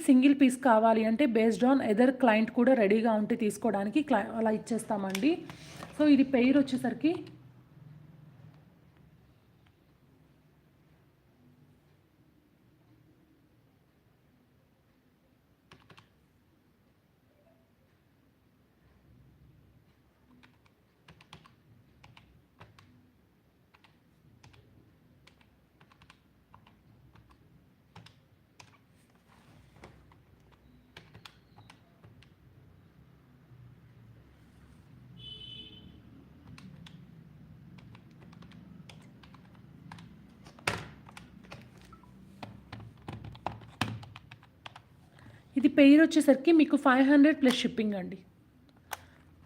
Single piece కావాలి అంటే based on either client కూడా రెడీగా ఉంటే తీసుకోవడానికి అలా ఇచ్చేస్తామండి. సో ఇది పెయిర్ వచ్చేసరికి ఇది పెయిర్ వచ్చేసరికి మీకు 500 ప్లస్ షిప్పింగ్ అండి.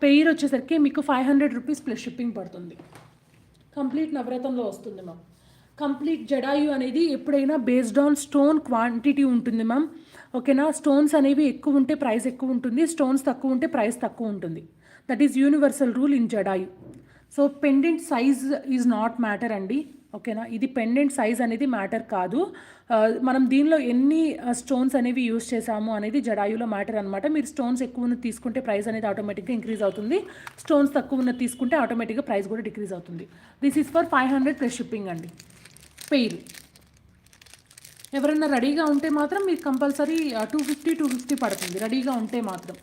పెయిర్ వచ్చేసరికి మీకు 500 రూపీస్ ప్లస్ షిప్పింగ్ పడుతుంది. కంప్లీట్ నవరత్నంలో వస్తుంది మ్యామ్. కంప్లీట్ జడాయు అనేది ఎప్పుడైనా బేస్డ్ ఆన్ స్టోన్ క్వాంటిటీ ఉంటుంది మ్యామ్. ఓకేనా, స్టోన్స్ అనేవి ఎక్కువ ఉంటే ప్రైస్ ఎక్కువ ఉంటుంది, స్టోన్స్ తక్కువ ఉంటే ప్రైస్ తక్కువ ఉంటుంది. That is universal rule in Jadau. So pendant size is not matter అండి. ఓకేనా, ఇది పెండెంట్ సైజ్ అనేది మ్యాటర్ కాదు. మనం దీనిలో ఎన్ని స్టోన్స్ అనేవి యూస్ చేసాము అనేది జడాయులో మ్యాటర్ అనమాట. మీరు స్టోన్స్ ఎక్కువ ఉన్నది తీసుకుంటే ప్రైస్ అనేది ఆటోమేటిక్గా ఇంక్రీజ్ అవుతుంది, స్టోన్స్ తక్కువ ఉన్నది తీసుకుంటే ఆటోమేటిక్గా ప్రైస్ కూడా డిక్రీజ్ అవుతుంది. This is for 500 plus shipping అండి. పెయిర్ ఎవరైనా రెడీగా ఉంటే మాత్రం మీకు కంపల్సరీ 250 పడుతుంది, రెడీగా ఉంటే మాత్రం.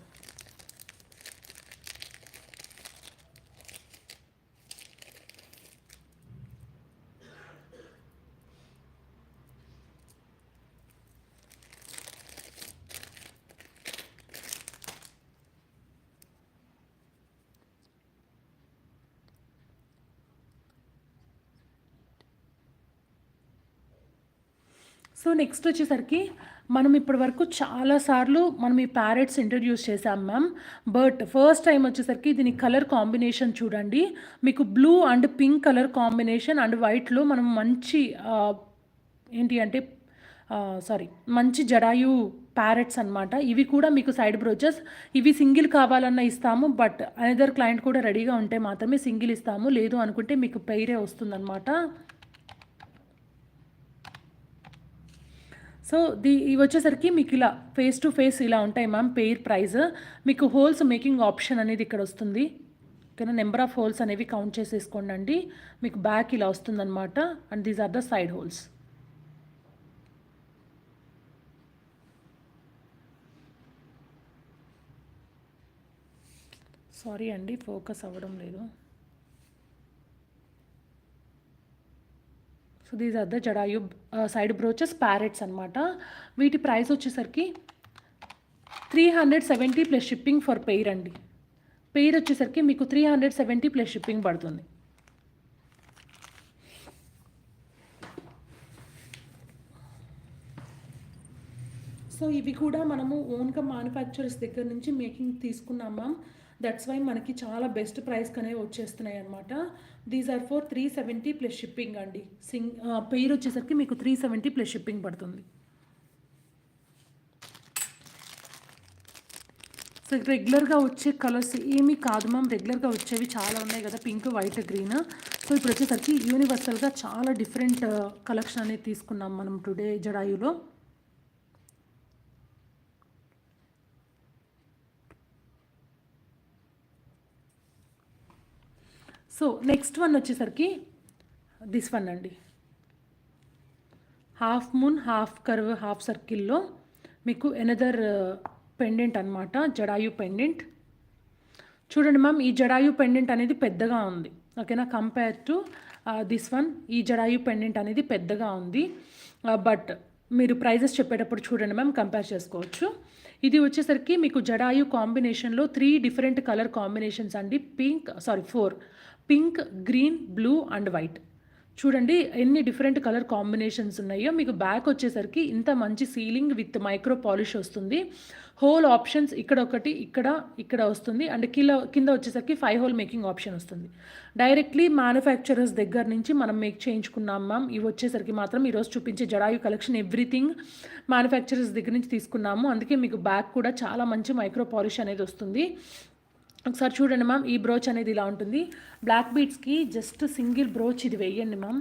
సో నెక్స్ట్ వచ్చేసరికి మనం ఇప్పటి వరకు చాలాసార్లు మనం ఈ ప్యారెట్స్ ఇంట్రడ్యూస్ చేసాం మ్యామ్. బట్ ఫస్ట్ టైం వచ్చేసరికి దీని కలర్ కాంబినేషన్ చూడండి. మీకు blue and pink colour combination and వైట్లో మనం మంచి ఏంటి అంటే మంచి జడాయు ప్యారెట్స్ అనమాట. ఇవి కూడా మీకు సైడ్ బ్రోచెస్. ఇవి సింగిల్ కావాలన్నా ఇస్తాము, బట్ అనదర్ క్లయింట్ కూడా రెడీగా ఉంటే మాత్రమే సింగిల్ ఇస్తాము, లేదు అనుకుంటే మీకు పెయిరే వస్తుందన్నమాట. సో ఇవి వచ్చేసరికి మీకు ఇలా ఫేస్ టు ఫేస్ ఇలా ఉంటాయి మ్యామ్. పెయిర్ ప్రైస్ మీకు హోల్స్ మేకింగ్ ఆప్షన్ అనేది ఇక్కడ వస్తుంది. ఓకేనా, నెంబర్ ఆఫ్ హోల్స్ అనేవి కౌంట్ చేసేసుకోండి అండి. మీకు బ్యాక్ ఇలా వస్తుందన్నమాట. And these are the side holes. Sorry అండి, ఫోకస్ అవ్వడం లేదు. So these are the Jadau side brooches parrots అనమాట. వీటి ప్రైస్ వచ్చేసరికి 370 ప్లస్ షిప్పింగ్ ఫర్ పెయిర్ అండి. పెయిర్ వచ్చేసరికి మీకు 370 ప్లస్ షిప్పింగ్ పడుతుంది. సో ఇవి కూడా మనము ఓన్గా మ్యానుఫ్యాక్చరర్స్ దగ్గర నుంచి మేకింగ్ తీసుకున్నాం మ్యామ్. దట్స్ వై మనకి చాలా బెస్ట్ ప్రైస్కి అనేవి వచ్చేస్తున్నాయి అనమాట. These are for 370 plus shipping అండి. పెయిర్ వచ్చేసరికి మీకు 370 ప్లస్ షిప్పింగ్ పడుతుంది. సో రెగ్యులర్గా వచ్చే కలర్స్ ఏమీ కాదు మ్యామ్, రెగ్యులర్గా వచ్చేవి చాలా ఉన్నాయి కదా, పింక్, వైట్, గ్రీన్. సో ఇప్పుడు వచ్చేసరికి యూనివర్సల్గా చాలా డిఫరెంట్ కలెక్షన్ అనేది తీసుకున్నాం మనం టుడే జడాయులో. సో నెక్స్ట్ వన్ వచ్చేసరికి దిస్ వన్ అండి. Half moon, half curve, half సర్కిల్లో మీకు ఎనదర్ పెండెంట్ అనమాట, జడాయు పెండెంట్. చూడండి మ్యామ్, ఈ జడాయు పెండెంట్ అనేది పెద్దగా ఉంది. ఓకేనా, కంపేర్ టు దిస్ వన్ ఈ జడాయు పెండెంట్ అనేది పెద్దగా ఉంది. బట్ మీరు ప్రైజెస్ చెప్పేటప్పుడు చూడండి మ్యామ్, కంపేర్ చేసుకోవచ్చు. ఇది వచ్చేసరికి మీకు జడాయు కాంబినేషన్లో 3 డిఫరెంట్ కలర్ కాంబినేషన్స్ అండి. 4 pink, green, blue and white. చూడండి ఎన్ని డిఫరెంట్ కలర్ కాంబినేషన్స్ ఉన్నాయో. మీకు బ్యాక్ వచ్చేసరికి ఇంత మంచి సీలింగ్ విత్ మైక్రో పాలిష్ వస్తుంది. హోల్ ఆప్షన్స్ ఇక్కడ ఒకటి, ఇక్కడ వస్తుంది. అండ్ కింద వచ్చేసరికి 5 హోల్ మేకింగ్ ఆప్షన్ వస్తుంది. డైరెక్ట్లీ మ్యానుఫ్యాక్చరర్స్ దగ్గర నుంచి మనం మేక్ చేయించుకున్నాం మ్యామ్. ఇవి వచ్చేసరికి మాత్రం ఈరోజు చూపించే జడాయు కలెక్షన్ ఎవ్రీథింగ్ మ్యానుఫ్యాక్చరర్స్ దగ్గర నుంచి తీసుకున్నాము. అందుకే మీకు బ్యాక్ కూడా చాలా మంచి మైక్రో పాలిష్ అనేది వస్తుంది. ఒకసారి చూడండి మ్యామ్, ఈ బ్రోచ్ అనేది ఇలా ఉంటుంది. బ్లాక్ బీడ్స్కి జస్ట్ సింగిల్ బ్రోచ్ ఇది వేయండి మ్యామ్.